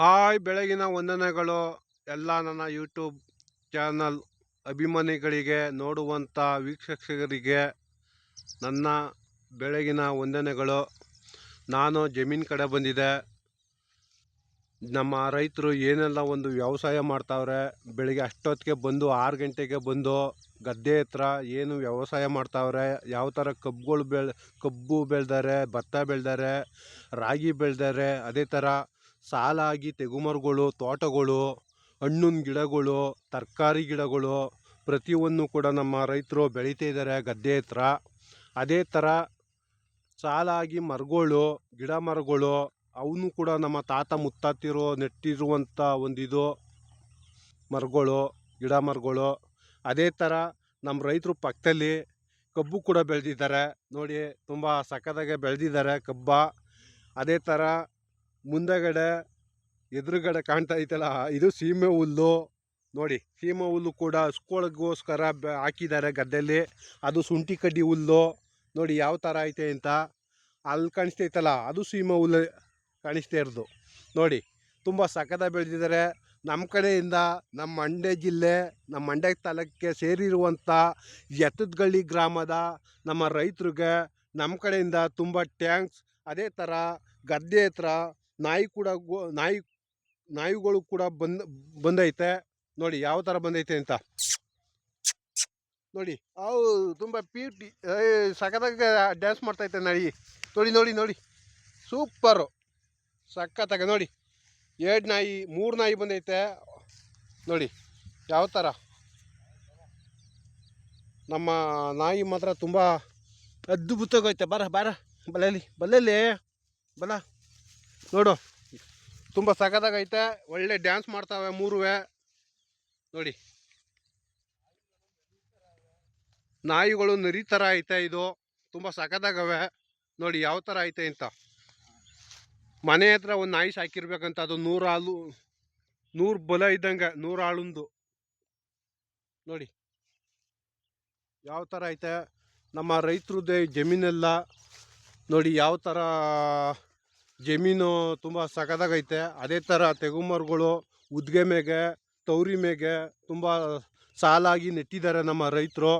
Hi, ಬೆಳಗಿನ ವಂದನೆಗಳು ಎಲ್ಲ ನನ್ನ ಯೂಟ್ಯೂಬ್ ಚಾನಲ್ ಅಭಿಮಾನಿಗಳಿಗೆ, ನೋಡುವಂಥ ವೀಕ್ಷಕರಿಗೆ ನನ್ನ ಬೆಳಗಿನ ವಂದನೆಗಳು. ನಾನು ಜಮೀನು ಕಡೆ ಬಂದಿದ್ದೆ. ನಮ್ಮ ರೈತರು ಏನೆಲ್ಲ ಒಂದು ವ್ಯವಸಾಯ ಮಾಡ್ತಾವ್ರೆ. ಬೆಳಿಗ್ಗೆ ಅಷ್ಟೊತ್ತಿಗೆ ಬಂದು 6 ಗಂಟೆಗೆ ಬಂದು ಗದ್ದೆ ಹತ್ರ ಏನು ವ್ಯವಸಾಯ ಮಾಡ್ತಾವ್ರೆ, ಯಾವ ಥರ ಕಬ್ಬು ಬೆಳೆದಾರೆ, ಭತ್ತ ಬೆಳೆದಾರೆ, ರಾಗಿ ಬೆಳೆದಾರೆ. ಅದೇ ಥರ ಸಾಲಾಗಿ ತೆಗುಮರಗಳು, ತೋಟಗಳು, ಹಣ್ಣಿನ ಗಿಡಗಳು, ತರಕಾರಿ ಗಿಡಗಳು ಪ್ರತಿಯೊಂದು ಕೂಡ ನಮ್ಮ ರೈತರು ಬೆಳೀತಾ ಇದ್ದಾರೆ ಗದ್ದೆ ಹತ್ರ. ಅದೇ ಥರ ಸಾಲಾಗಿ ಮರಗಳು, ಗಿಡ ಮರಗಳು, ಅವನು ಕೂಡ ನಮ್ಮ ತಾತ ಮುತ್ತಾತಿರೋ ನೆಟ್ಟಿರುವಂಥ ಒಂದಿದು ಮರಗಳು, ಗಿಡ ಮರಗಳು. ಅದೇ ಥರ ನಮ್ಮ ರೈತರು ಪಕ್ಕದಲ್ಲಿ ಕಬ್ಬು ಕೂಡ ಬೆಳೆದಿದ್ದಾರೆ ನೋಡಿ, ತುಂಬ ಸಖತ್ತಾಗೆ ಬೆಳೆದಿದ್ದಾರೆ ಕಬ್ಬ. ಅದೇ ಥರ ಮುಂದಗಡೆ ಎದುರುಗಡೆ ಕಾಣ್ತಾ ಐತಲ್ಲ, ಇದು ಸೀಮೆ ಹುಲ್ಲು ನೋಡಿ. ಸೀಮೆ ಹುಲ್ಲು ಕೂಡ ಹಸ್ಕೊಳಗೋಸ್ಕರ ಹಾಕಿದ್ದಾರೆ ಗದ್ದೆಯಲ್ಲಿ. ಅದು ಶುಂಠಿ ಕಡ್ಡಿ ಹುಲ್ಲು ನೋಡಿ ಯಾವ ಥರ ಐತೆ ಅಂತ. ಅಲ್ಲಿ ಕಾಣಿಸ್ತೈತಲ್ಲ, ಅದು ಸೀಮೆ ಹುಲ್ಲು ಕಾಣಿಸ್ತಾ ಇರೋದು ನೋಡಿ. ತುಂಬ ಸಖತ್ತಾಗಿ ಬೆಳೆದಿದ್ದಾರೆ. ನಮ್ಮ ಕಡೆಯಿಂದ, ನಮ್ಮ ಮಂಡ್ಯ ಜಿಲ್ಲೆ, ನಮ್ಮ ಮಂಡ್ಯ ತಾಲೂಕಿಗೆ ಸೇರಿರುವಂಥ ಎತ್ತದಗಳ್ಳಿ ಗ್ರಾಮದ ನಮ್ಮ ರೈತರಿಗೆ ನಮ್ಮ ಕಡೆಯಿಂದ ತುಂಬ ಟ್ಯಾಂಕ್ಸ್. ಅದೇ ಥರ ಗದ್ದೆ ಹತ್ರ ನಾಯಿಗಳು ಕೂಡ ಬಂದೈತೆ ನೋಡಿ, ಯಾವ ಥರ ಬಂದೈತೆ ಅಂತ ನೋಡಿ. ಅವು ತುಂಬ ಪ್ಯೂಟಿ ಸಖತ್ತಾಗಿ ಡ್ಯಾನ್ಸ್ ಮಾಡ್ತೈತೆ ನಾಯಿ ನೋಡಿ ನೋಡಿ ನೋಡಿ. ಸೂಪರು, ಸಖತ್ತಾಗ ನೋಡಿ. 2 ನಾಯಿ 3 ನಾಯಿ ಬಂದೈತೆ ನೋಡಿ ಯಾವ ಥರ. ನಮ್ಮ ನಾಯಿ ಮಾತ್ರ ತುಂಬ ಅದ್ಭುತವಾಗೈತೆ. ಬಾರ ಬಲ್ಲಲ್ಲಿ ಬಲ ನೋಡು, ತುಂಬ ಸಖತ್ತಾಗೈತೆ. ಒಳ್ಳೆ ಡ್ಯಾನ್ಸ್ ಮಾಡ್ತಾವೆ 3 ನೋಡಿ. ನಾಯಿಗಳು ನರಿ ಥರ ಐತೆ, ಇದು ತುಂಬ ಸಖತ್ತಾಗವೆ ನೋಡಿ ಯಾವ ಥರ ಐತೆ ಅಂತ. ಮನೆ ಹತ್ರ ಒಂದು ನಾಯಿ ಸಾಕಿರ್ಬೇಕಂತ, ಅದು 100 ಬಲ ಇದ್ದಂಗೆ, 100 ಆಳುಂದು ನೋಡಿ ಯಾವ ಥರ ಐತೆ. ನಮ್ಮ ರೈತರದ್ದೇ ಜಮೀನೆಲ್ಲ ನೋಡಿ ಯಾವ ಥರ ಜಮೀನು ತುಂಬ ಸಖತ್ತಾಗೈತೆ. ಅದೇ ಥರ ತೆಗುಮರಗಳು ಉದ್ಗೆ ಮೇಗೆ, ತೌರಿ ಮೇಗೆ ತುಂಬ ಸಾಲಾಗಿ ನೆಟ್ಟಿದ್ದಾರೆ ನಮ್ಮ ರೈತರು,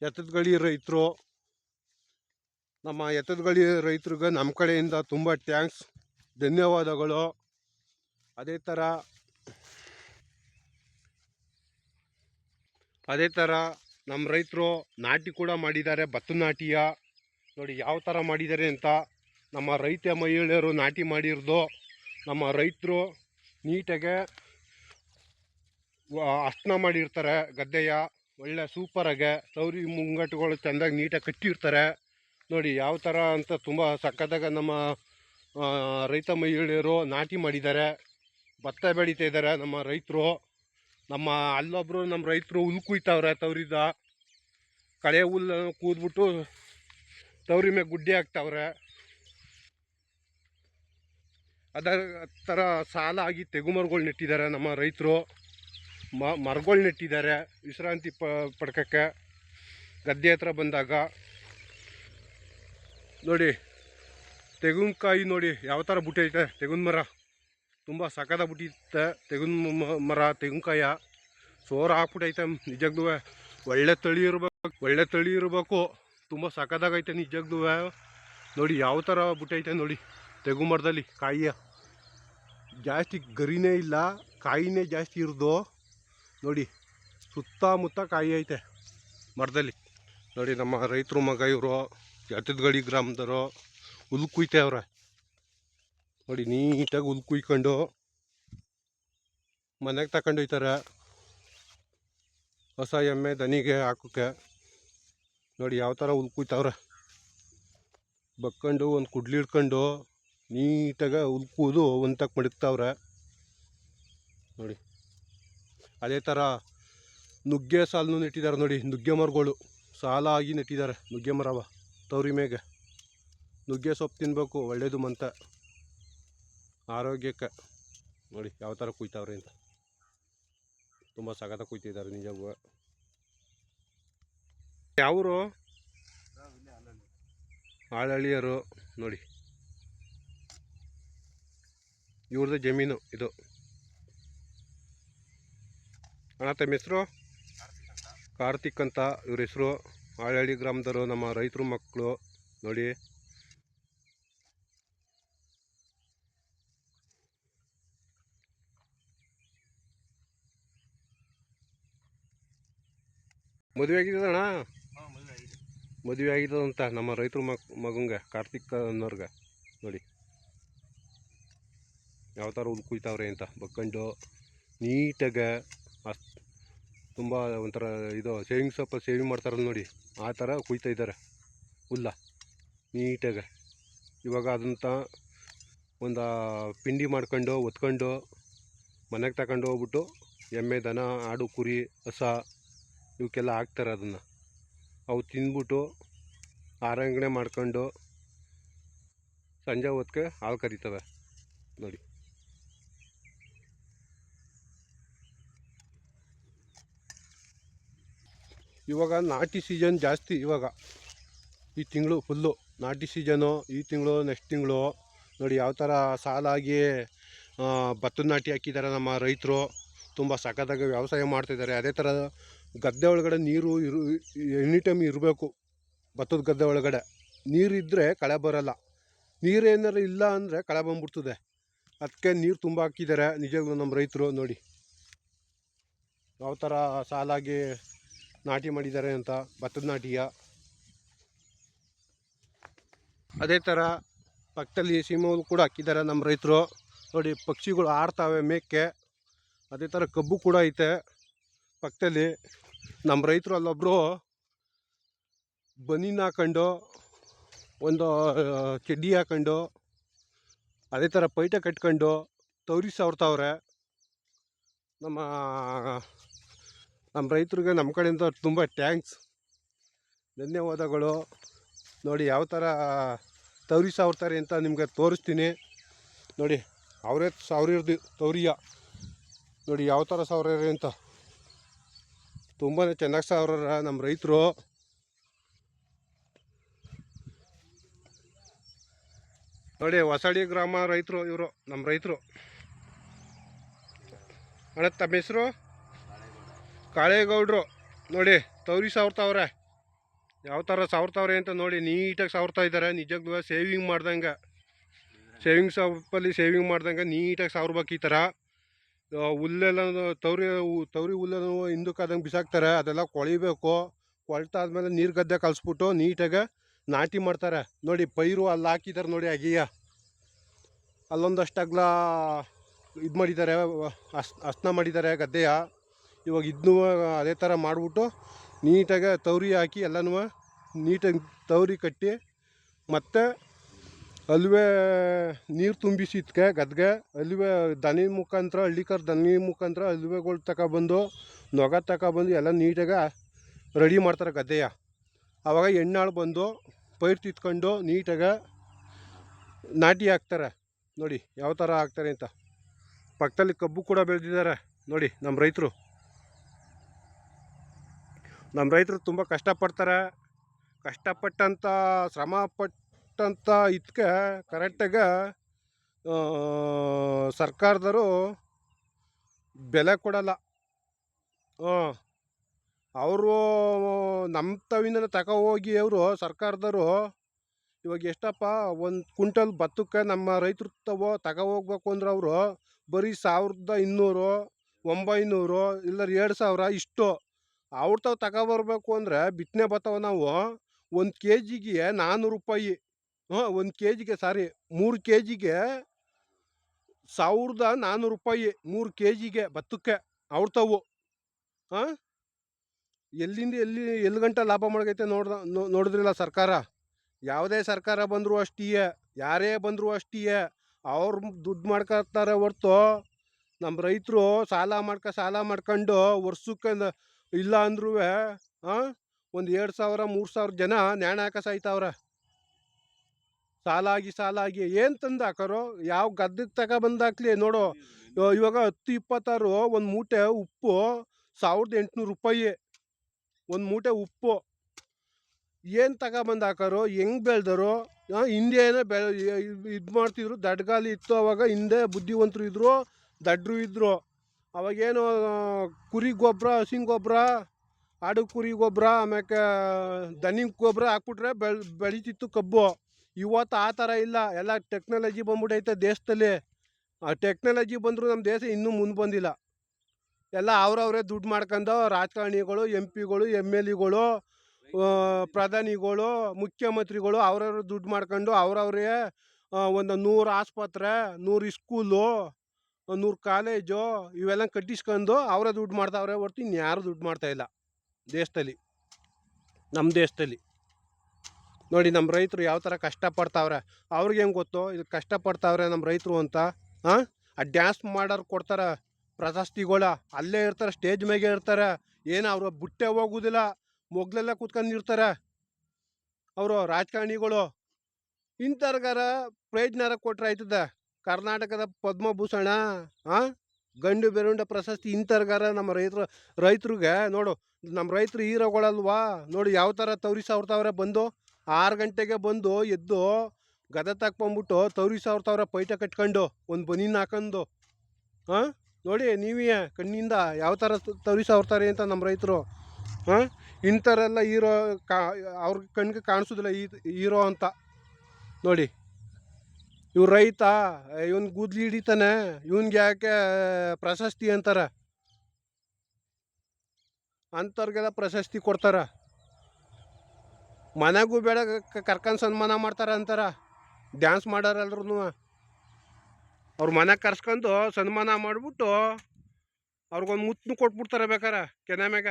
ಎತ್ತದಗಳ್ಳಿ ರೈತರು. ನಮ್ಮ ಎತ್ತದಗಳ್ಳಿ ರೈತರಿಗೆ ನಮ್ಮ ಕಡೆಯಿಂದ ತುಂಬ ಟ್ಯಾಂಕ್ಸ್, ಧನ್ಯವಾದಗಳು. ಅದೇ ಥರ ನಮ್ಮ ರೈತರು ನಾಟಿ ಕೂಡ ಮಾಡಿದ್ದಾರೆ, ಭತ್ತ ನಾಟಿಯ ನೋಡಿ ಯಾವ ಥರ ಮಾಡಿದ್ದಾರೆ ಅಂತ. ನಮ್ಮ ರೈತ ಮಹಿಳೆಯರು ನಾಟಿ ಮಾಡಿರೋದು. ನಮ್ಮ ರೈತರು ನೀಟಾಗೆ ಅಷ್ಟನ ಮಾಡಿರ್ತಾರೆ ಗದ್ದೆಯ, ಒಳ್ಳೆ ಸೂಪರಾಗೆ. ತೌರಿ ಮುಂಗಟ್ಟುಗಳು ಚೆಂದಾಗಿ ನೀಟಾಗಿ ಕಟ್ಟಿರ್ತಾರೆ ನೋಡಿ ಯಾವ ಥರ ಅಂತ. ತುಂಬ ಸಖತ್ತಾಗ ನಮ್ಮ ರೈತ ಮಹಿಳೆಯರು ನಾಟಿ ಮಾಡಿದ್ದಾರೆ, ಭತ್ತ ಬೆಳೀತಾ ಇದ್ದಾರೆ ನಮ್ಮ ರೈತರು. ಅಲ್ಲೊಬ್ಬರು ನಮ್ಮ ರೈತರು ಹುಲ್ಲು ಕುಯ್ತಾವ್ರೆ, ತವರಿದ ಕಳೆ ಹುಲ್ಲು ಕೂದ್ಬಿಟ್ಟು ತವರಿ ಮೇಲೆ ಗುಡ್ಡೆ ಹಾಕ್ತಾವ್ರೆ. ಅದರ ಥರ ಸಾಲಾಗಿ ತೆಗುಮರಗಳು ನೆಟ್ಟಿದ್ದಾರೆ ನಮ್ಮ ರೈತರು. ಮರಗಳು ನೆಟ್ಟಿದ್ದಾರೆ ವಿಶ್ರಾಂತಿ ಪಡ್ಕಕ್ಕೆ ಗದ್ದೆ ಹತ್ರ ಬಂದಾಗ ನೋಡಿ. ತೆಂಗಿನಕಾಯಿ ನೋಡಿ ಯಾವ ಥರ ಬುಟ್ಟೈತೆ. ತೆಂಗಿನ ಮರ ತುಂಬ ಸಖತ್ತ ಬಿಟ್ಟಿತ್ತೆ. ತೆಂಗಿನ ಮರ ತೆಂಗಿನಕಾಯ ಸೋರು ಹಾಕ್ಬಿಟ್ಟೈತೆ ನಿಜಕ್ಕೂ. ಒಳ್ಳೆ ತಳಿ ಇರಬೇಕು. ತುಂಬ ಸಖತ್ತಾಗೈತೆ ನಿಜಕ್ಕೂ ನೋಡಿ ಯಾವ ಥರ ಬಿಟ್ಟೈತೆ ನೋಡಿ. ತೆಂಗು ಮರದಲ್ಲಿ ಕಾಯಿಯ ಜಾಸ್ತಿ ಗರಿನೇ ಇಲ್ಲ, ಕಾಯಿನೇ ಜಾಸ್ತಿ ಇರೋದು ನೋಡಿ. ಸುತ್ತಮುತ್ತ ಕಾಯಿ ಐತೆ ಮರದಲ್ಲಿ ನೋಡಿ. ನಮ್ಮ ರೈತರು ಮಗ ಇವರು ಎತ್ತದಗಳ್ಳಿ ಗ್ರಾಮದವರು ಹುಲ್ಲು ಕುಯ್ತೇವ್ರೆ ನೋಡಿ. ನೀಟಾಗಿ ಹುಲ್ಲು ಕುಯ್ಕೊಂಡು ಮನೆಗೆ ತಗೊಂಡು ಹೋಯ್ತಾರೆ ಹೊಸ ಎಮ್ಮೆ ದನಿಗೆ ಹಾಕೋಕ್ಕೆ ನೋಡಿ ಯಾವ ಥರ ಹುಲ್ಲು ಕುಯ್ತಾವ್ರೆ. ಬಕ್ಕೊಂಡು ಒಂದು ಕುಡ್ಲಿ ಹಿಡ್ಕೊಂಡು ನೀಟಾಗಿ ಹುಲ್ಲು ಕೂದು ಒಂತಕ್ಕೆ ಮಡಗ್ತಾವ್ರೆ ನೋಡಿ. ಅದೇ ಥರ ನುಗ್ಗೆ ಸಾಲನ್ನು ನೆಟ್ಟಿದ್ದಾರೆ ನೋಡಿ. ನುಗ್ಗೆ ಮರಗಳು ಸಾಲಾಗಿ ನೆಟ್ಟಿದ್ದಾರೆ. ನುಗ್ಗೆ ಮರವ ತವರಿ ಮೇಗೆ. ನುಗ್ಗೆ ಸೊಪ್ಪು ತಿನ್ನಬೇಕು, ಒಳ್ಳೆಯದು ಮಂತ ಆರೋಗ್ಯಕ್ಕೆ ನೋಡಿ ಯಾವ ಥರ ಕುಯ್ತಾವ್ರೆ ಅಂತ. ತುಂಬ ಸಖತ್ತ ಕುಯ್ತಿದ್ದಾರೆ ನಿಜವೂ. ಯಾವರು ಆಳಳಿಯರು ನೋಡಿ. ಇವ್ರದ್ದು ಜಮೀನು ಇದು. ಅಣ್ಣ ತಮ್ಮ ಹೆಸರು? ಕಾರ್ತಿಕ್ ಅಂತ ಇವ್ರ ಹೆಸರು. ಆಳಹಳ್ಳಿ ಗ್ರಾಮದವರು, ನಮ್ಮ ರೈತರು ಮಕ್ಕಳು ನೋಡಿ. ಮದುವೆ ಆಗಿದ್ದಣ್ಣ? ಮದುವೆ ಆಗಿದ್ದದಂತ ನಮ್ಮ ರೈತರು ಮಗಂಗೆ, ಕಾರ್ತಿಕ್ ಅನ್ನೋರ್ಗೆ ನೋಡಿ ಯಾವ ಥರ ಹುಲ್ ಕುಯ್ತಾವ್ರೆ ಅಂತ ಬಕ್ಕೊಂಡು ನೀಟಾಗೆ. ತುಂಬ ಒಂಥರ ಇದು ಸೇವಿಂಗ್ ಸೊಪ್ಪು ಸೇವಿಂಗ್ ಮಾಡ್ತಾರಲ್ಲ ನೋಡಿ, ಆ ಥರ ಕುಯ್ತಾ ಇದ್ದಾರೆ ಹುಲ್ಲ ನೀಟಾಗೆ. ಇವಾಗ ಅದಂತ ಒಂದು ಪಿಂಡಿ ಮಾಡ್ಕೊಂಡು ಒತ್ಕೊಂಡು ಮನೆಗೆ ತಗೊಂಡು ಹೋಗ್ಬಿಟ್ಟು ಎಮ್ಮೆ, ದನ, ಆಡು, ಕುರಿ, ಹಸ ಇವಕ್ಕೆಲ್ಲ ಹಾಕ್ತಾರೆ. ಅದನ್ನು ಅವು ತಿಂದ್ಬಿಟ್ಟು ಆರಂಗಣೆ ಮಾಡ್ಕೊಂಡು ಸಂಜೆ ಹೊತ್ತಿಗೆ ಹಾಲು ಕರಿತವೆ ನೋಡಿ. ಇವಾಗ ನಾಟಿ ಸೀಸನ್ ಜಾಸ್ತಿ. ಇವಾಗ ಈ ತಿಂಗಳು ಫುಲ್ಲು ನಾಟಿ ಸೀಸನು. ಈ ತಿಂಗಳು ನೆಕ್ಸ್ಟ್ ತಿಂಗಳು ನೋಡಿ ಯಾವ ಥರ ಸಾಲಾಗಿ ಭತ್ತದ ನಾಟಿ ಹಾಕಿದ್ದಾರೆ ನಮ್ಮ ರೈತರು. ತುಂಬ ಸಖತ್ತಾಗಿ ವ್ಯವಸಾಯ ಮಾಡ್ತಿದ್ದಾರೆ. ಅದೇ ಥರ ಗದ್ದೆ ಒಳಗಡೆ ನೀರು ಎನಿ ಟೈಮ್ ಇರಬೇಕು. ಭತ್ತದ ಗದ್ದೆ ಒಳಗಡೆ ನೀರಿದ್ದರೆ ಕಳೆ ಬರೋಲ್ಲ. ನೀರೇನಾರು ಇಲ್ಲ ಅಂದರೆ ಕಳೆ ಬಂದ್ಬಿಡ್ತದೆ. ಅದಕ್ಕೆ ನೀರು ತುಂಬ ಹಾಕಿದ್ದಾರೆ ನಿಜವಾಗ್ಲೂ ನಮ್ಮ ರೈತರು ನೋಡಿ ಯಾವ ಥರ ಸಾಲಾಗಿ ನಾಟಿ ಮಾಡಿದ್ದಾರೆ ಅಂತ, ಭತ್ತದ ನಾಟಿಯ. ಅದೇ ಥರ ಪಕ್ಕದಲ್ಲಿ ಸೀಮೆಹುಲ್ಲು ಕೂಡ ಹಾಕಿದ್ದಾರೆ ನಮ್ಮ ರೈತರು ನೋಡಿ. ಪಕ್ಷಿಗಳು ಆಡ್ತಾವೆ ಮೇಕ್ಕೆ. ಅದೇ ಥರ ಕಬ್ಬು ಕೂಡ ಐತೆ ಪಕ್ಕದಲ್ಲಿ. ನಮ್ಮ ರೈತರು ಅಲ್ಲೊಬ್ಬರು ಬನೀನ್ ಹಾಕೊಂಡು, ಒಂದು ಚಡ್ಡಿ ಹಾಕೊಂಡು, ಅದೇ ಥರ ಪೈಟೆ ಕಟ್ಕೊಂಡು ತವರಿ ಸಾವ್ರ್ತಾವ್ರೆ. ನಮ್ಮ ರೈತರಿಗೆ ನಮ್ಮ ಕಡೆಯಿಂದ ತುಂಬ ಥ್ಯಾಂಕ್ಸ್, ಧನ್ಯವಾದಗಳು. ನೋಡಿ ಯಾವ ಥರ ತವರಿ ಸಾವ್ರ್ತಾರೆ ಅಂತ ನಿಮಗೆ ತೋರಿಸ್ತೀನಿ ನೋಡಿ. ಅವರೇ ಸಾವಿರದ್ದು ತವರಿಯ ನೋಡಿ ಯಾವ ಥರ ಸಾವಿರ ಅಂತ. ತುಂಬಾ ಚೆನ್ನಾಗಿ ಸಾವಿರ ನಮ್ಮ ರೈತರು ನೋಡಿ. ಹೊಸಳ್ಳಿ ಗ್ರಾಮ ರೈತರು ಇವರು ನಮ್ಮ ರೈತರು. ಅಣ್ಣ ತಮ್ಮ ಹೆಸರು? ಕಾಳೇಗೌಡರು ನೋಡಿ. ತವರಿ ಸಾವ್ರ್ತಾವ್ರೆ ಯಾವ ಥರ ಸಾವ್ರ್ತಾವ್ರೆ ಅಂತ ನೋಡಿ. ನೀಟಾಗಿ ಸಾವ್ರ್ತಾ ಇದ್ದಾರೆ. ನಿಜಕ್ಕೂ ಸೇವಿಂಗ್ ಮಾಡ್ದಂಗೆ, ಸೇವಿಂಗ್ ಸೊಪ್ಪಲ್ಲಿ ಸೇವಿಂಗ್ ಮಾಡ್ದಂಗೆ ನೀಟಾಗಿ ಸಾವ್ರ್ಬೇಕು. ಈ ಥರ ಹುಲ್ಲೆಲ್ಲ ತವರಿ ಹುಲ್ಲೆಲ್ಲ ಹಿಂದಕ್ಕಾದಂಗೆ ಬಿಸಾಕ್ತಾರೆ. ಅದೆಲ್ಲ ಕೊಳಿಬೇಕು. ಕೊಳ್ತಾದ್ಮೇಲೆ ನೀರು ಗದ್ದೆ ಕಲಿಸ್ಬಿಟ್ಟು ನೀಟಾಗಿ ನಾಟಿ ಮಾಡ್ತಾರೆ ನೋಡಿ. ಪೈರು ಅಲ್ಲಿ ಹಾಕಿದ್ದಾರೆ ನೋಡಿ. ಅಗಿಯ ಅಲ್ಲೊಂದಷ್ಟು ಅಗಲ ಇದು ಮಾಡಿದ್ದಾರೆ, ಹಸ್ನ ಮಾಡಿದ್ದಾರೆ ಗದ್ದೆಯ. ಇವಾಗ ಇದನ್ನೂ ಅದೇ ಥರ ಮಾಡಿಬಿಟ್ಟು ನೀಟಾಗಿ ತವರಿ ಹಾಕಿ ಎಲ್ಲನೂ ನೀಟಾಗಿ ತವರಿ ಕಟ್ಟಿ, ಮತ್ತು ಅಲ್ವೇ ನೀರು ತುಂಬಿಸಿ ಇದಕ್ಕೆ ಗದ್ಗೆ. ಅಲ್ವೇ ದನಿ ಮುಖಾಂತರ, ಹಳ್ಳಿಕರ್ ದನಿ ಮುಖಾಂತರ ಅಲ್ವೆಗಳು ತಗೊಬಂದು, ನೊಗ ತಗೊಬಂದು ಎಲ್ಲ ನೀಟಾಗಿ ರೆಡಿ ಮಾಡ್ತಾರೆ ಗದ್ದೆಯ. ಆವಾಗ ಹೆಣ್ಣಾಳು ಬಂದು ಪೈರು ತಿತ್ಕೊಂಡು ನೀಟಾಗಿ ನಾಟಿ ಹಾಕ್ತಾರೆ ನೋಡಿ ಯಾವ ಥರ ಹಾಕ್ತಾರೆ ಅಂತ. ಪಕ್ಕದಲ್ಲಿ ಕಬ್ಬು ಕೂಡ ಬೆಳೆದಿದ್ದಾರೆ ನೋಡಿ ನಮ್ಮ ರೈತರು. ನಮ್ಮ ರೈತರು ತುಂಬ ಕಷ್ಟಪಡ್ತಾರೆ. ಕಷ್ಟಪಟ್ಟಂಥ, ಶ್ರಮ ಪಟ್ಟಂಥ ಇದಕ್ಕೆ ಕರೆಕ್ಟಾಗಿ ಸರ್ಕಾರದವರು ಬೆಲೆ ಕೊಡಲ್ಲ. ಅವರು ನಮ್ಮ ತವಿಂದಲೇ ಹೋಗಿ ಅವರು ಸರ್ಕಾರದವರು ಇವಾಗ ಎಷ್ಟಪ್ಪ ಒಂದು ಕ್ವಿಂಟಲ್ ಭತ್ತಕ್ಕೆ ನಮ್ಮ ರೈತರು ಹೋಗ್ಬೇಕು ಅಂದ್ರೆ ಅವರು ಬರೀ 1200, 900 ಇಲ್ಲ 2000 ಇಷ್ಟು. ಅವ್ರ ತಗೊಬರ್ಬೇಕು ಅಂದರೆ ಬಿತ್ತನೆ ಭತ್ತವ ನಾವು 1 kgಗೆ 400 ರೂಪಾಯಿ. 1 kgಗೆ 3 kgಗೆ 1400 ರೂಪಾಯಿ 3 kgಗೆ ಭತ್ತಕ್ಕೆ ಅವ್ರತವು. ಎಲ್ಲಿಂದ ಎಲ್ಲಿ ಗಂಟ ಲಾಭ ಮಾಡಗೈತೆ ನೋಡಿದ್ರಿಲ್ಲ ಸರ್ಕಾರ. ಯಾವುದೇ ಸರ್ಕಾರ ಬಂದರೂ ಅಷ್ಟೇ, ಯಾರೇ ಬಂದರೂ ಅಷ್ಟೇ, ಅವ್ರು ದುಡ್ಡು ಮಾಡ್ಕೊತಾರೆ ಹೊರ್ತು ನಮ್ಮ ರೈತರು ಸಾಲ ಮಾಡ್ಕೊಂಡು ವರ್ಷಕ್ಕೆ ಇಲ್ಲ ಅಂದ್ರೂ ಒಂದು 2000 3000 ಜನ ನ್ಯಾಣ ಹಾಕ ಸಾಯ್ತಾವ್ರೆ. ಸಾಲಾಗಿ ಏನು ತಂದು ಹಾಕೋರು? ಯಾವ ಗದ್ದೆಗೆ ತಗೊಬಂದಾಕ್ಲಿ ನೋಡು. ಇವಾಗ 10-26 ಒಂದು ಮೂಟೆ ಉಪ್ಪು 1800 ರೂಪಾಯಿ. ಒಂದು ಮೂಟೆ ಉಪ್ಪು ಏನು ತಗೊಬಂದು ಹಾಕೋರು, ಹೆಂಗೆ ಬೆಳೆದರು, ಹಿಂದೆ ಏನೋ ಇದು ಮಾಡ್ತಿದ್ರು. ದಡ್ಗಾಲಿ ಇತ್ತು ಅವಾಗ, ಹಿಂದೆ ಬುದ್ಧಿವಂತರು ಇದ್ದರು, ದಡ್ರು ಇದ್ದರು. ಅವಾಗೇನು ಕುರಿ ಗೊಬ್ಬರ, ಹಸಿನ ಗೊಬ್ಬರ, ಆಡು ಕುರಿ ಗೊಬ್ಬರ, ಆಮ್ಯಾಕೆ ದನಿ ಗೊಬ್ಬರ ಹಾಕ್ಬಿಟ್ರೆ ಬೆಳೀತಿತ್ತು ಕಬ್ಬು. ಇವತ್ತು ಆ ಥರ ಇಲ್ಲ, ಎಲ್ಲ ಟೆಕ್ನಾಲಜಿ ಬಂದ್ಬಿಟ್ಟೈತೆ ದೇಶದಲ್ಲಿ. ಆ ಟೆಕ್ನಾಲಜಿ ಬಂದರೂ ನಮ್ಮ ದೇಶ ಇನ್ನೂ ಮುಂದೆ ಬಂದಿಲ್ಲ. ಎಲ್ಲ ಅವ್ರವರೇ ದುಡ್ಡು ಮಾಡ್ಕೊಂಡು ರಾಜಕಾರಣಿಗಳು, MP ಗಳು, MLA ಗಳು, ಪ್ರಧಾನಿಗಳು, ಮುಖ್ಯಮಂತ್ರಿಗಳು ಅವ್ರವ್ರು ದುಡ್ಡು ಮಾಡ್ಕೊಂಡು ಅವ್ರವ್ರೇ ಒಂದು 100 ಆಸ್ಪತ್ರೆ, 100 ಸ್ಕೂಲು, 100 ಕಾಲೇಜು ಇವೆಲ್ಲ ಕಟ್ಟಿಸ್ಕೊಂಡು ಅವರೇ ದುಡ್ಡು ಮಾಡ್ತಾವ್ರೆ ಹೊರ್ತು ಇನ್ಯಾರು ದುಡ್ಡು ಮಾಡ್ತಾಯಿಲ್ಲ ದೇಶದಲ್ಲಿ. ನಮ್ಮ ದೇಶದಲ್ಲಿ ನೋಡಿ ನಮ್ಮ ರೈತರು ಯಾವ ಥರ ಕಷ್ಟಪಡ್ತಾವ್ರೆ. ಅವ್ರಿಗೆ ಹೆಂಗೆ ಗೊತ್ತು ಇದು ಕಷ್ಟಪಡ್ತಾವ್ರೆ ನಮ್ಮ ರೈತರು ಅಂತ? ಆ ಡ್ಯಾನ್ಸ್ ಮಾಡೋರು ಕೊಡ್ತಾರೆ ಪ್ರಶಸ್ತಿಗಳ, ಅಲ್ಲೇ ಇರ್ತಾರೆ, ಸ್ಟೇಜ್ ಮೇಗೆ ಇರ್ತಾರೆ. ಏನು ಅವರು ಬುಟ್ಟೆ ಹೋಗೋದಿಲ್ಲ, ಮೊಗ್ಲೆಲ್ಲ ಕೂತ್ಕೊಂಡಿರ್ತಾರೆ ಅವರು ರಾಜಕಾರಣಿಗಳು. ಇಂಥವ್ರಿಗಾರ ಪ್ರಯೋಜನ ಕೊಟ್ರೆ ಆಯ್ತದೆ. ಕರ್ನಾಟಕದ ಪದ್ಮಭೂಷಣ, ಗಂಡು ಬೆರುಂಡ ಪ್ರಶಸ್ತಿ ಇಂಥವ್ರಿಗಾರ ನಮ್ಮ ರೈತರಿಗೆ ನೋಡು. ನಮ್ಮ ರೈತರು ಹೀರೋಗಳಲ್ವಾ? ನೋಡಿ ಯಾವ ಥರ ತವರಿಸಾವ್ರತಾವ್ರೆ. ಬಂದು 6 ಗಂಟೆಗೆ ಬಂದು ಎದ್ದು ಗದೆ ತಕ್ಕೊಂಬಿಟ್ಟು ತವರಿಸಾವ್ರತಾವ್ರೆ ಪೈಟ ಕಟ್ಕೊಂಡು, ಒಂದು ಬನೀನ್ ಹಾಕೊಂಡು. ನೋಡಿ ನೀವೇ ಕಣ್ಣಿಂದ ಯಾವ ಥರ ತವರಿಸಾವ್ರ್ತಾರೆ ಅಂತ ನಮ್ಮ ರೈತರು. ಇಂಥವರೆಲ್ಲ ಹೀರೋ ಅವ್ರ ಕಣ್ಣಿಗೆ ಕಾಣಿಸೋದಿಲ್ಲ ಹೀರೋ ಅಂತ. ನೋಡಿ ಇವ್ರು ರೈತ, ಇವನ್ ಗುದ್ಲಿ ಹಿಡಿತಾನೆ, ಇವನ್ಗೆ ಯಾಕೆ ಪ್ರಶಸ್ತಿ ಅಂತಾರೆ? ಅಂಥವ್ರಿಗೆಲ್ಲ ಪ್ರಶಸ್ತಿ ಕೊಡ್ತಾರ. ಮನೆಗೂ ಬೇಡ ಕರ್ಕೊಂಡು ಸನ್ಮಾನ ಮಾಡ್ತಾರೆ ಅಂತಾರ. ಡ್ಯಾನ್ಸ್ ಮಾಡೋರೆಲ್ರೂ ಅವ್ರ ಮನೆಗೆ ಕರ್ಸ್ಕೊಂಡು ಸನ್ಮಾನ ಮಾಡಿಬಿಟ್ಟು ಅವ್ರಿಗೊಂದು ಮುತ್ತನ್ನು ಕೊಟ್ಬಿಡ್ತಾರೆ ಬೇಕಾರೆ ಕೆನೆ ಮ್ಯಾಗ.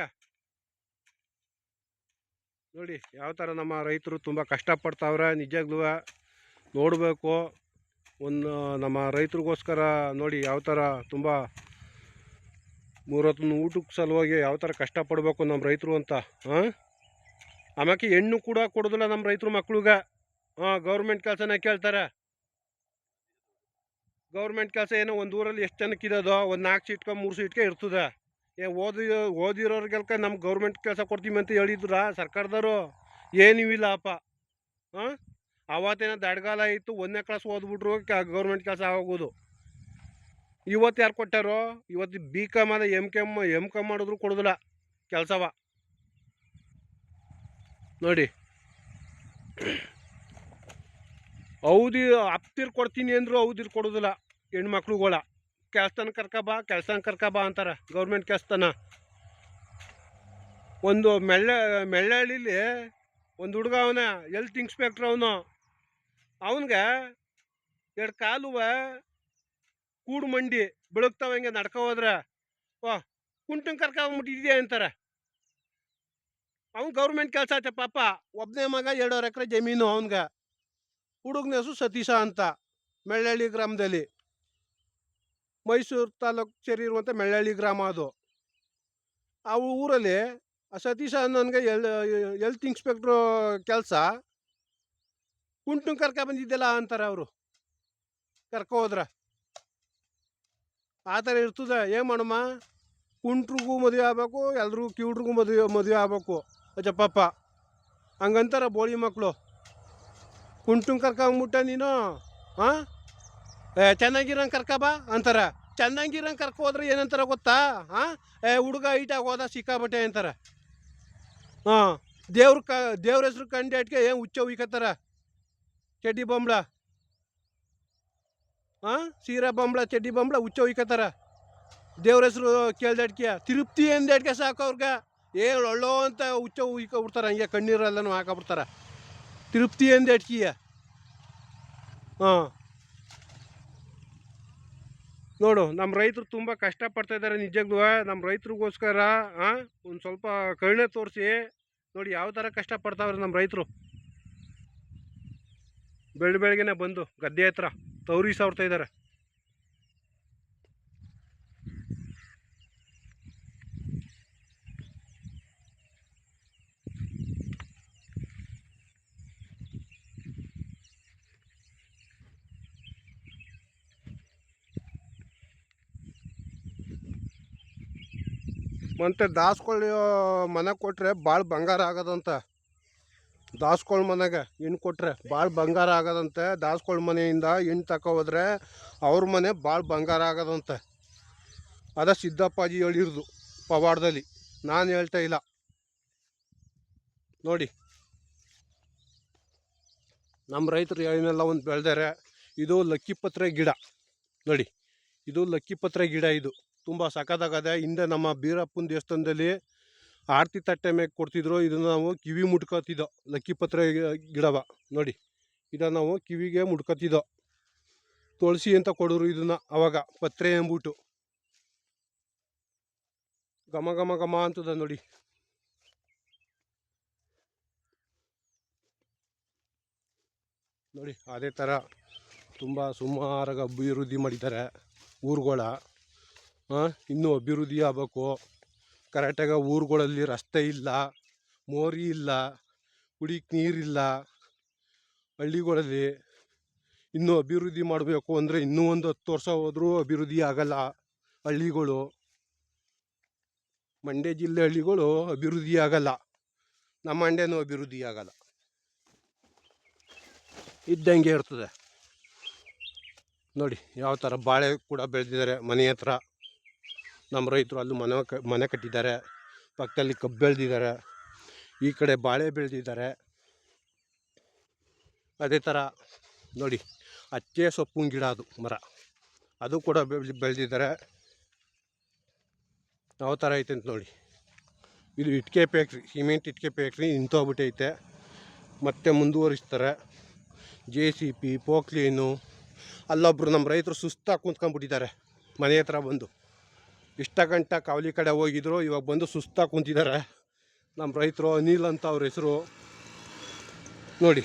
ನೋಡಿ ಯಾವ ಥರ ನಮ್ಮ ರೈತರು ತುಂಬ ಕಷ್ಟಪಡ್ತಾವ್ರೆ. ನಿಜಾಗ್ಲೂ ನೋಡಬೇಕು. ಒಂದು ನಮ್ಮ ರೈತರಿಗೋಸ್ಕರ ನೋಡಿ ಯಾವ ಥರ ತುಂಬ 3 ಹೊತ್ತು ಊಟಕ್ಕೆ ಸಲುವಾಗಿ ಯಾವ ಥರ ಕಷ್ಟಪಡಬೇಕು ನಮ್ಮ ರೈತರು ಅಂತ. ಆಮ್ಯಾಕೆ ಹೆಣ್ಣು ಕೂಡ ಕೊಡೋದಿಲ್ಲ ನಮ್ಮ ರೈತರು ಮಕ್ಳಿಗೆ. ಗೌರ್ಮೆಂಟ್ ಕೆಲಸನೇ ಕೇಳ್ತಾರೆ. ಗೌರ್ಮೆಂಟ್ ಕೆಲಸ ಏನೋ ಒಂದು ಊರಲ್ಲಿ ಎಷ್ಟು ಜನಕ್ಕೆ ಇರೋದು, ಒಂದು 4 ಸೀಟ್ಗೆ 3 ಸೀಟ್ಗೆ ಇರ್ತದೆ. ಓದಿರೋರಿಗೆಲ್ಕ ನಮ್ಗೆ ಗೌರ್ಮೆಂಟ್ ಕೆಲಸ ಕೊಡ್ತೀವಿ ಅಂತ ಹೇಳಿದ್ರ ಸರ್ಕಾರದವರು? ಏನಿಲ್ಲ ಅಪ್ಪ. ಅವತ್ತೇನೋ ದಡ್ಗಾಲ ಇತ್ತು, 1ನೇ ಕ್ಲಾಸ್ ಓದ್ಬಿಟ್ರು ಗೌರ್ಮೆಂಟ್ ಕೆಲಸ ಆಗೋದು. ಇವತ್ತು ಯಾರು ಕೊಟ್ಟಾರೋ? ಇವತ್ತು BCom ಅದ M.Com ಮಾಡಿದ್ರು ಕೊಡೋದಿಲ್ಲ ಕೆಲಸವ. ನೋಡಿ ಹೌದಿ ಅಪ್ತಿರ್ ಕೊಡ್ತೀನಿ ಅಂದರು ಹೌದಿರ್ ಕೊಡೋದಿಲ್ಲ ಹೆಣ್ಮಕ್ಳುಗಳ. ಕೆಲ್ಸನ ಕರ್ಕಬಾ ಅಂತಾರೆ ಗೌರ್ಮೆಂಟ್ ಕೆಲಸನ. ಒಂದು ಮೆಳ್ಳಹಳ್ಳಿಲಿ ಒಂದು ಹುಡುಗ ಅವನ ಹೆಲ್ತ್ ಇನ್ಸ್ಪೆಕ್ಟ್ರ್. ಅವನಿಗೆ 2 ಕಾಲುವ ಕೂಡು ಮಂಡಿ ಬೆಳಗ್ತಾವ, ಹಿಂಗೆ ನಡ್ಕೊ ಹೋದ್ರೆ ಕುಂಟಂಗೆ ಕರ್ಕೊಂಬಿಟ್ಟಿದ್ಯಾ ಅಂತಾರೆ. ಅವ್ನು ಗೌರ್ಮೆಂಟ್ ಕೆಲಸ ಆಯ್ತು ಪಾಪ. ಒಬ್ಬನೇ ಮಗ, 2.5 ಎಕರೆ ಜಮೀನು ಅವನಿಗೆ. ಹುಡುಗನ ಹೆಸರು ಸತೀಶ ಅಂತ, ಮೆಳ್ಳಹಳ್ಳಿ ಗ್ರಾಮದಲ್ಲಿ, ಮೈಸೂರು ತಾಲೂಕು ಸೇರಿರುವಂಥ ಮೆಳ್ಳಹಳ್ಳಿ ಗ್ರಾಮ ಅದು. ಆ ಊರಲ್ಲಿ ಸತೀಶ ಅನ್ನೋನ್ಗೆ ಹೆಲ್ತ್ ಇನ್ಸ್ಪೆಕ್ಟ್ರು ಕೆಲಸ. ಕುಂಟಂಗೆ ಬಂದಿದ್ದೆಲ್ಲ ಅಂತಾರೆ ಅವರು. ಹೋದ್ರೆ ಆ ಥರ ಇರ್ತದೆ. ಏನು ಮಾಡಮ್ಮ, ಕುಂಟ್ರಿಗೂ ಮದುವೆ ಆಗ್ಬೇಕು, ಎಲ್ರಿಗೂ ಕಿವುಡ್ರಿಗೂ ಮದುವೆ ಆಗ್ಬೇಕು ಅಜ್ಜಪ್ಪ. ಹಂಗಂತಾರ ಬೋಳಿ ಮಕ್ಕಳು. ಕುಂಟಂಗೆ ಕರ್ಕೊಂಬಿಟ್ಟ ನೀನು, ಚೆನ್ನಾಗಿರಂಗೆ ಕರ್ಕಬಾ ಅಂತಾರೆ. ಚೆನ್ನಾಗಿರಂಗೆ ಹೋದ್ರೆ ಏನಂತಾರೆ ಗೊತ್ತಾ? ಹುಡುಗ ಹೈಟಾಗಿ ಹೋದ ಸಿಕ್ಕಾಬಟ್ಟೆ ಅಂತಾರೆ. ದೇವ್ರ ಹೆಸ್ರು ಕಂಡೇಟ್ಗೆ ಏನು ಹುಚ್ಚ ಉಯ್ಕತ್ತಾರ. ಚಡ್ಡಿ ಬೊಂಬಳ, ಸೀರಾ ಬೊಂಬಳ, ಚಡ್ಡಿ ಬೊಂಬಳ ಹುಚ್ಚ ಉಯ್ಕತ್ತಾರ. ದೇವ್ರ ಹೆಸ್ರು ಕೇಳ್ದಾಡ್ಕೆ ತಿರುಪ್ತಿ ಅಂದೇಟ್ಗೆ ಸಾಕು ಅವ್ರಿಗೆ. ಏನು ಒಳ್ಳೋ ಅಂತ ಹುಚ್ಚ ಉಯ್ಕೊಬಿಡ್ತಾರೆ. ಹಂಗೆ ಕಣ್ಣೀರೆಲ್ಲನೂ ಹಾಕಬಿಡ್ತಾರೆ ತಿರುಪ್ತಿ ಅಂದೇಟ್ಕಿಯ. ನೋಡು ನಮ್ಮ ರೈತರು ತುಂಬ ಕಷ್ಟಪಡ್ತಾಯಿದ್ದಾರೆ. ನಿಜವಾಗ್ಲೂ ನಮ್ಮ ರೈತರಿಗೋಸ್ಕರ ಒಂದು ಸ್ವಲ್ಪ ಕರುಣೆ ತೋರಿಸಿ. ನೋಡಿ ಯಾವ ಥರ ಕಷ್ಟಪಡ್ತಾವ್ರೆ ನಮ್ಮ ರೈತರು. ಬೆಳಗ್ಗೆನೆ ಬಂದು ಗದ್ದೆ ಹತ್ರ ತವರಿಸಾವ್ರ್ತಾ ಇದ್ದಾರೆ. ಮತ್ತು ದಾಸ್ಕೊಳ್ಳಿ ಮನೆ ಕೊಟ್ಟರೆ ಭಾಳ ಬಂಗಾರ ಆಗೋದಂತ. ದಾಸ್ಕೊಳ್ ಮನೆಗೆ ಹೆಣ್ಣು ಕೊಟ್ಟರೆ ಭಾಳ ಬಂಗಾರ ಆಗೋದಂತೆ. ದಾಸ್ಕೊಳ್ ಮನೆಯಿಂದ ಹೆಣ್ಣು ತಗೋ ಹೋದ್ರೆ ಅವ್ರ ಮನೆ ಭಾಳ ಬಂಗಾರ ಆಗೋದಂತೆ. ಅದ ಸಿದ್ದಪ್ಪಾಜಿ ಹೇಳಿರೋದು ಪವಾಡದಲ್ಲಿ, ನಾನು ಹೇಳ್ತಾ ಇಲ್ಲ. ನೋಡಿ ನಮ್ಮ ರೈತರು ಏನೆಲ್ಲ ಒಂದು ಬೆಳೆದಾರೆ. ಇದು ಲಕ್ಕಿಪತ್ರೆ ಗಿಡ ನೋಡಿ, ಇದು ಲಕ್ಕಿಪತ್ರೆ ಗಿಡ. ಇದು ತುಂಬ ಸಖತ್ತಾಗದೆ. ಹಿಂದೆ ನಮ್ಮ ಬೀರಪ್ಪನ ದೇವಸ್ಥಾನದಲ್ಲಿ ಆರತಿ ತಟ್ಟೆ ಮೇಲೆ ಕೊಡ್ತಿದ್ರು. ಇದನ್ನು ನಾವು ಕಿವಿ ಮುಟ್ಕೋತಿದ್ದೋ, ಲಕ್ಕಿಪತ್ರೆ ಗಿಡವ ನೋಡಿ. ಇದನ್ನು ನಾವು ಕಿವಿಗೆ ಮುಟ್ಕೋತಿದ್ದೋ. ತುಳಸಿ ಅಂತ ಕೊಡೋರು ಇದನ್ನು ಅವಾಗ, ಪತ್ರೆ ಎಂಬಿಟ್ಟು. ಘಮ ಘಮ ಘಮ ಅಂತದ ನೋಡಿ. ನೋಡಿ ಅದೇ ಥರ ತುಂಬ ಸುಮಾರಾಗಿ ಅಭಿವೃದ್ಧಿ ಮಾಡಿದ್ದಾರೆ ಊರುಗಳ. ಇನ್ನೂ ಅಭಿವೃದ್ಧಿ ಆಗಬೇಕು. ಕರೆಕ್ಟಾಗಿ ಊರುಗಳಲ್ಲಿ ರಸ್ತೆ ಇಲ್ಲ, ಮೋರಿ ಇಲ್ಲ, ಕುಡಿಯಕ್ಕೆ ನೀರಿಲ್ಲ. ಹಳ್ಳಿಗಳಲ್ಲಿ ಇನ್ನೂ ಅಭಿವೃದ್ಧಿ ಮಾಡಬೇಕು ಅಂದರೆ ಇನ್ನೂ ಒಂದು 10 ವರ್ಷ ಹೋದರೂ ಅಭಿವೃದ್ಧಿ ಆಗಲ್ಲ ಹಳ್ಳಿಗಳು. ಮಂಡ್ಯ ಜಿಲ್ಲೆ ಹಳ್ಳಿಗಳು ಅಭಿವೃದ್ಧಿ ಆಗಲ್ಲ. ನಮ್ಮ ಮಂಡ್ಯನೂ ಅಭಿವೃದ್ಧಿ ಆಗಲ್ಲ, ಇದ್ದಂಗೆ ಇರ್ತದೆ. ನೋಡಿ ಯಾವ ಥರ ಬಾಳೆ ಕೂಡ ಬೆಳೆದಿದ್ದಾರೆ ಮನೆ ಹತ್ರ. ನಮ್ಮ ರೈತರು ಅಲ್ಲೂ ಮನೆ ಕಟ್ಟಿದ್ದಾರೆ. ಪಕ್ಕದಲ್ಲಿ ಕಬ್ಬು ಬೆಳೆದಿದ್ದಾರೆ, ಈ ಕಡೆ ಬಾಳೆ ಬೆಳೆದಿದ್ದಾರೆ. ಅದೇ ಥರ ನೋಡಿ ಅಚ್ಚೆ ಸೊಪ್ಪಿನ ಗಿಡ, ಅದು ಮರ, ಅದು ಕೂಡ ಬೆಳೆದಿದ್ದಾರೆ. ಯಾವ ಥರ ಐತೆ ಅಂತ ನೋಡಿ. ಇದು ಇಟ್ಟಿಗೆ ಫ್ಯಾಕ್ಟ್ರಿ, ಸಿಮೆಂಟ್ ಇಟ್ಟಿಗೆ ಫ್ಯಾಕ್ಟ್ರಿ ನಿಂತೋಗ್ಬಿಟ್ಟೈತೆ. ಮತ್ತೆ ಮುಂದುವರಿಸ್ತಾರೆ. JCB, ಪೋಕ್ಲೀನು. ಅಲ್ಲೊಬ್ಬರು ನಮ್ಮ ರೈತರು ಸುಸ್ತಾಗಿ ಕುಂತ್ಕೊಂಡ್ಬಿಟ್ಟಿದ್ದಾರೆ ಮನೆ ಹತ್ರ ಬಂದು. ಇಷ್ಟ ಗಂಟ ಕಾವಲಿ ಕಡೆ ಹೋಗಿದ್ರು, ಇವಾಗ ಬಂದು ಸುಸ್ತಾಗಿ ಕುಂತಿದ್ದಾರೆ ನಮ್ಮ ರೈತರು. ಅನಿಲ್ ಅಂತ ಅವ್ರ ಹೆಸರು ನೋಡಿ.